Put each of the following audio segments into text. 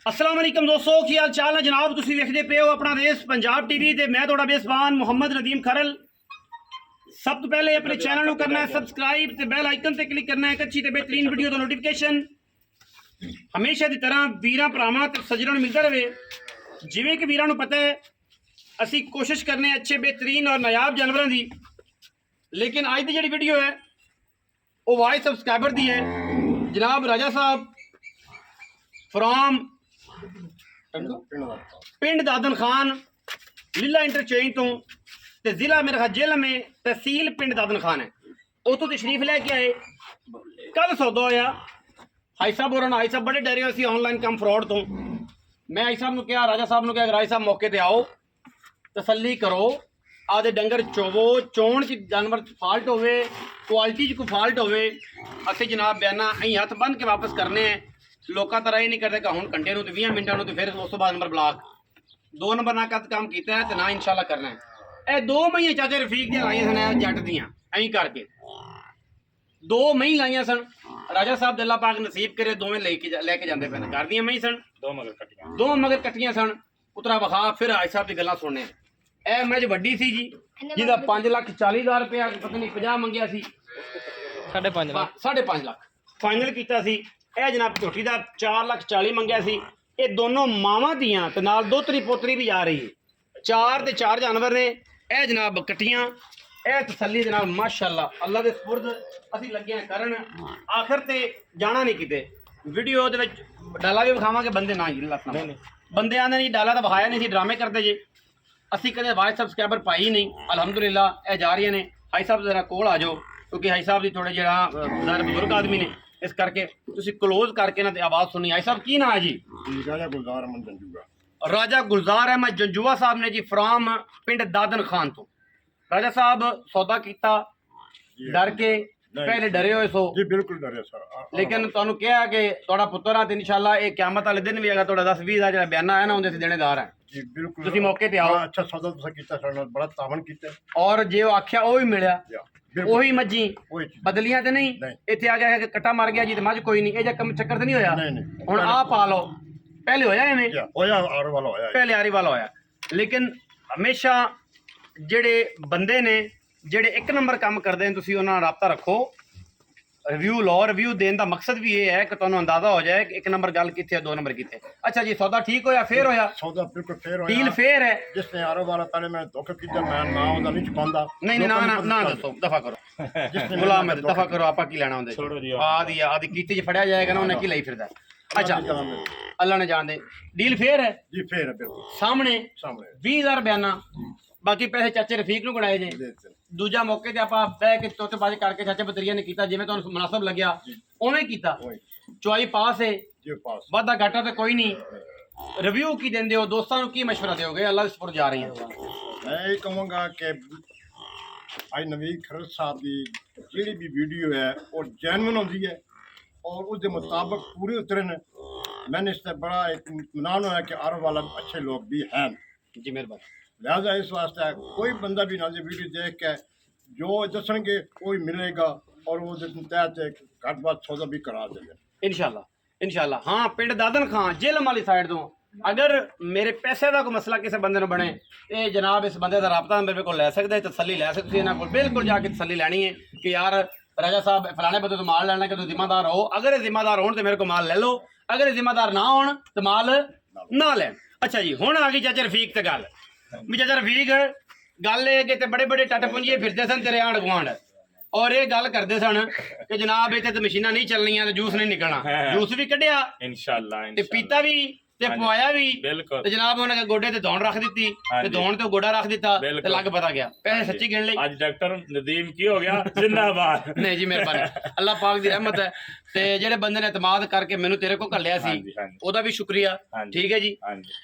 अस्सलाम वालेकुम दोस्तों, की हाल चाल है जनाब। तुसी वेखदे पे हो अपना रेस पंजाब टीवी ते मैं थोड़ा बेसबान मोहम्मद नदीम खरल। सब तो पहले अपने चैनल को करना है सबसक्राइब ते बेल आइकन ते क्लिक करना है एक अच्छी ते बेहतरीन वीडियो दा नोटिफिकेशन हमेशा की तरह वीरां भरावां ते सज्जणां नूं मिलदा रहे। जिवें कि वीरां नूं पता है असी कोशिश करने अच्छे बेहतरीन और नायाब जानवरां दी, लेकिन अज दी जिहड़ी वीडियो है वो वाइस सबसक्राइबर दी है। जनाब राजा साहब फ्रॉम पिंड दादन खान लीला इंटरचेंज तो ते जिला मेरा ख्याल जेल में तहसील पिंड दादन खान है। उतों तशरीफ लैके आए, कल सौदा होया। हाई साहब और हाई साहब बड़े डरे हो ऑनलाइन कम फ्रॉड तो। मैं हाई साहब ने कहा, राजा साहब ने कहा राजा साहब मौके पर आओ, तसल्ली करो, आदे डंगर चोवो, चोण च जानवर फाल्ट होवे, क्वालिटी च कोई फाल्ट होवे, असीं जनाब बयाना अं हथ बन के वापस करने हैं। लोग तरह ही नहीं करते कि हूँ घंटे में 20 मिनटों में फिर उस बाद नंबर ब्लॉक 2 नंबर ना कद काम किया है तो ना इंशाल्लाह करना है। यह 2 मही चाचे रफीक दी लाइया सन जट दियाँ अं करके 2 मही लाइया सन। राजा साहब अल्लाह पाक नसीब करे दोवें लैके जाते पे घर दियां मही सन, 2 मगर कट्टियां सन। उतरा बखा फिर हाई साहब की गल्लां सुनने। यह मैच वड्डी सी जी जिहदा 5,40,000 रुपया पता नहीं 50 मंगिया सी, 5.5 लाख फाइनल किया सी। यह जनाब झोटी का 4,40,000 मंगिया सी। ये दोनों मावां दियां ते नाल दोतरी पोतरी भी जा रही है। 4 जानवर ने यह जनाब कट्टियां। यह तसल्ली दे नाल माशाअल्लाह अल्लाह दे सुपुर्द असीं लगे करन। आखिर ते जाना नहीं किते। वीडियो दे विच डाला भी विखावांगे, बंदे ना जी लखना बंदे आंदे नहीं, डाला तो विखाया नहीं सी, ड्रामे करते जे। असीं कदे वाइस सबसक्राइबर पाई नहीं। अलहमदुलिल्लाह यह जा रही ने। हाई साहब जरा कोल आ जाओ, क्योंकि हाई साहब दी थोड़े जिहड़ा बुजुर्ग आदमी ने, इस करके तुसी क्लोज करके ना आवाज़ सुनी। आई साहब की ना है जी? राजा गुलजार अहमद जंजुआ। राजा गुलजार अहमद जंजुआ साहब ने जी फ्राम पिंड दादन खान तो। राजा साहब सौदा किया डर के? पहले डरे हो सो जी? बिल्कुल डरे सर, लेकिन तुहानू कहा कि तुहाडा पुत्र आ ते इंशाल्लाह ये क़यामत वाले दिन भी अगर तुहाडा 10-20 दा जिहड़ा बयाना है ना उहदे देनेदार है जी। बिल्कुल तुसी मौके पे आओ। अच्छा सौदा तुसा कीता, साडे नाल बड़ा तावन कीता और जे वो आख्या वो भी मिलिया। ਉਹੀ ਮੱਝੀ ਬਦਲੀਆਂ ਤੇ ਨਹੀਂ ਇੱਥੇ ਆ ਗਿਆ ਕਿ ਕੱਟਾ ਮਰ ਗਿਆ ਜੀ ਤੇ ਮੱਝ ਕੋਈ ਨਹੀਂ। ਇਹ ਜਾਂ ਕੰਮ ਚੱਕਰ ਤੇ ਨਹੀਂ ਹੋਇਆ। ਹੁਣ ਆ ਪਾ ਲਓ, ਪਹਿਲੇ ਹੋਇਆ ਐਵੇਂ ਹੋਇਆ, ਆਰ ਵਾਲਾ ਹੋਇਆ, ਪਹਿਲੇ ਆਰੀ ਵਾਲਾ ਹੋਇਆ। ਲੇਕਿਨ ਹਮੇਸ਼ਾ ਜਿਹੜੇ ਬੰਦੇ ਨੇ ਜਿਹੜੇ ਇੱਕ ਨੰਬਰ ਕੰਮ ਕਰਦੇ ਨੇ ਤੁਸੀਂ ਉਹਨਾਂ ਨਾਲ ਰਾਬਤਾ ਰੱਖੋ, ਰਿਵਿਊ ਲਓ। ਰਿਵਿਊ ਦੇਣ ਦਾ ਮਕਸਦ ਵੀ ਇਹ ਹੈ ਕਿ ਤੁਹਾਨੂੰ ਅੰਦਾਜ਼ਾ ਹੋ ਜਾਏ ਕਿ 1 ਨੰਬਰ ਗੱਲ ਕਿੱਥੇ ਹੈ, 2 ਨੰਬਰ ਕਿੱਥੇ। ਅੱਛਾ ਜੀ ਸੌਦਾ ਠੀਕ ਹੋਇਆ, ਫੇਰ ਹੋਇਆ ਸੌਦਾ? ਬਿਲਕੁਲ ਫੇਰ ਹੋਇਆ, ਡੀਲ ਫੇਰ ਹੈ। ਜਿਸ ਨੇ ਆਰੋ ਵਾਲਾ ਪਹਿਲੇ ਮੈਂ ਧੋਖਾ ਕੀਤਾ, ਮੈਂ ਨਾ ਉਹਦਾ ਨਹੀਂ ਚੁਕਾਉਂਦਾ। ਨਹੀਂ ਨਹੀਂ ਨਾ ਦੱਸੋ, ਦਫਾ ਕਰੋ ਗੁਲਾਮ, ਦਫਾ ਕਰੋ। ਆਪਾਂ ਕੀ ਲੈਣਾ ਹੁੰਦੇ? ਆਦੀ ਕੀਤੀ ਚ ਫੜਿਆ ਜਾਏਗਾ ਨਾ, ਉਹਨੇ ਕੀ ਲਈ ਫਿਰਦਾ। ਅੱਛਾ ਅੱਲਾ ਨੇ ਜਾਣਦੇ। ਡੀਲ ਫੇਰ ਹੈ ਜੀ? ਫੇਰ ਹੈ ਬਿਲਕੁਲ ਸਾਹਮਣੇ 20,000 ਬਿਆਨਾ, ਬਾਕੀ ਪੈਸੇ ਚਾਚੇ ਰਫੀਕ ਨੂੰ ਗਣਾਏ ਜੇ। दूजा मौके ते आपां बह के चौथेबाजी करके चाचे बतरिया ने किया जिवें तुहानूं मुनासिब लग्या उवें कीता। चुआई पास है, वाधा घाटा तो कोई नहीं। रिव्यू की देंदे हो दोस्तां नूं, की मशवरा दोगे? अल्लाह दे सुपुर्द जा रही है। मैं ये कहूँगा कि अज नवीद खरल साहब की जिहड़ी भी वीडियो है वो जैनवन होंदी है और उसके मुताबिक पूरे उतरे ने। मैंने इससे बड़ा एक इत्मीनान होया कि आर वाला अच्छे लोग भी हैं जी, मेहरबानी। लिहाजा इस वास्ते कोई बंदा भी ना वीडियो देख के जो दसणगे कोई मिलेगा और वो तहत घट बात सौदा भी करा देंगे इंशाल्लाह इंशाल्लाह। हाँ पिंड दादन खान जेलम वाली साइड तो अगर मेरे पैसे का कोई मसला किसी बंदे ने बने ये जनाब इस बंदे का रबता मेरे को लै सकते, तसल्ली लै सकते। इन्होंने को बिल्कुल जाके तसल्ली लैनी है कि यार राजा साहब फलाने बंदे तो माल लैना कि तुम जिम्मेदार हो। अगर ये जिम्मेदार हो तो मेरे को माल ले लो, अगर ये जिम्मेदार ना हो तो माल ना लैन। अच्छा जी हुण आ गई चाचा रफीक ते गल भी। चाचा रफीक गल ये कि बड़े बड़े टट पुंजिए फिरते सन तेरे आंढ गुआंढ और ये गल करते सन कि जनाब इत्थे तो मशीनां नहीं चलनियां ते जूस नहीं निकलना। जूस भी कढ़िया इंशाअल्लाह ते पीता भी ते पवाया भी ते जनाब उन्हें गोडे ते दौड़ रख दी ते दौड़ ते गोडा रख दिता ते लग पता गया। पैसे सच्ची गिन लई। आज डॉक्टर नदीम की हो गया जिंदाबाद। नहीं जी मेहरबानी, अल्लाह पाक दी रहमत है। ते जेड़े बंदे ने इतमाद करके मैनू तेरे को घल्लिया सी ओदा भी शुक्रिया, ठीक है जी,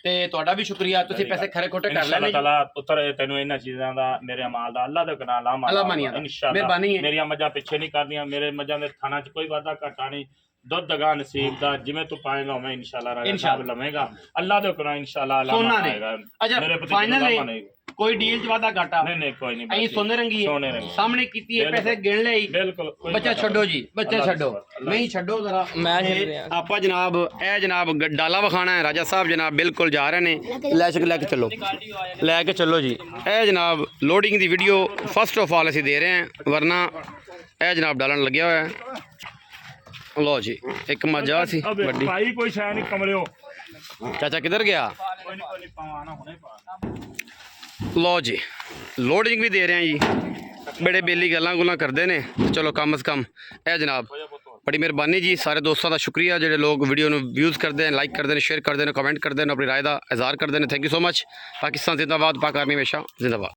ते तुहाडा भी शुक्रिया। तुसीं पैसे खरे खोटे कर लेने ताला पुत्र तैनू इन्हां चीज़ां दा मेरे अमाल दा अल्लाह दे नाम अल्लाह मानिया इंशाअल्लाह। मेहरबानी है, मेरियां मज्जां पिछे नहीं करदियां, मेरे मज्जां दे थाना च कोई वादा घाटा नहीं। ਦੁੱਧ ਦਗਾ ਨਸੀਬ ਦਾ ਜਿਵੇਂ ਤੂੰ ਪਾਏਗਾ ਮੈਂ ਇਨਸ਼ਾਅੱਲਾ ਰਾਜਾ ਸਾਹਿਬ ਲਵੇਂਗਾ ਅੱਲਾ ਦੇ ਕਰਾਂ ਇਨਸ਼ਾਅੱਲਾ ਅੱਲਾ ਸੋਨਾ ਨੇ ਪਾਏਗਾ ਅੱਛਾ ਮੇਰੇ ਪਤੀ ਫਾਈਨਲ ਨਹੀਂ ਨੇ ਕੋਈ ਡੀਲ ਚ ਵਾਦਾ ਘਾਟਾ ਨਹੀਂ ਕੋਈ ਨਹੀਂ ਐਂ ਸੋਨੇ ਰੰਗੀ ਸੋਨੇ ਹੈ ਰੰਗੀ ਸਾਹਮਣੇ ਕੀਤੀ ਹੈ ਪੈਸੇ ਗਿਣ ਲਈ ਬਿਲਕੁਲ ਬੱਚਾ ਛੱਡੋ ਜੀ ਬੱਚਾ ਛੱਡੋ ਨਹੀਂ ਛੱਡੋ ਜ਼ਰਾ ਮੈਂ ਛੱਡ ਰਿਹਾ ਆਪਾਂ ਜਨਾਬ ਇਹ ਜਨਾਬ ਡਾਲਾ ਵਿਖਾਣਾ ਹੈ ਰਾਜਾ ਸਾਹਿਬ ਜਨਾਬ ਬਿਲਕੁਲ ਜਾ ਰਹੇ ਨੇ ਲੈ ਕੇ ਚੱਲੋ ਲੈ ਕੇ ਚੱਲੋ ਜੀ ਇਹ ਜਨਾਬ loading the video first of all ਅਸੀਂ ਦੇ ਰਹੇ ਹਾਂ ਵਰਨਾ ਇਹ ਜਨਾਬ ਡਾਲਣ ਲੱਗਿਆ ਹੋਇਆ ਹੈ ਲਓ ਜੀ ਇੱਕ ਮੱਝਾ ਸੀ ਵੱਡੀ ਭਾਈ ਕੋਈ ਸ਼ੈ ਨਹੀਂ ਕਮਲਿਓ ਚਾਚਾ ਕਿੱਧਰ ਗਿਆ ਕੋਈ ਨਹੀਂ ਪਾਵਾਂ ਨਾ ਹੁਣੇ ਪਾ ਲਓ ਜੀ ਲੋਡਿੰਗ ਵੀ ਦੇ ਰਹੇ ਹਾਂ ਜੀ ਬੜੇ ਬੇਲੀ ਗੱਲਾਂ ਗੁੱਲਾਂ ਕਰਦੇ ਨੇ ਚਲੋ ਕਮ ਸੇ ਕਮ ਇਹ ਜਨਾਬ ਬੜੀ ਮਿਹਰਬਾਨੀ ਜੀ ਸਾਰੇ ਦੋਸਤਾਂ ਦਾ ਸ਼ੁਕਰੀਆ ਜਿਹੜੇ ਲੋਕ ਵੀਡੀਓ ਨੂੰ ਵਿਊਜ਼ ਕਰਦੇ ਨੇ ਲਾਈਕ ਕਰਦੇ ਨੇ ਸ਼ੇਅਰ ਕਰਦੇ ਨੇ ਕਮੈਂਟ ਕਰਦੇ ਨੇ ਆਪਣੀ ਰਾਏ ਦਾ ਇਜ਼ਹਾਰ ਕਰਦੇ ਨੇ thank you so much Pakistan ਜ਼ਿੰਦਾਬਾਦ ਪਾਕ ਆਰਮੀ ਹਮੇਸ਼ਾ ਜ਼ਿੰਦਾਬਾਦ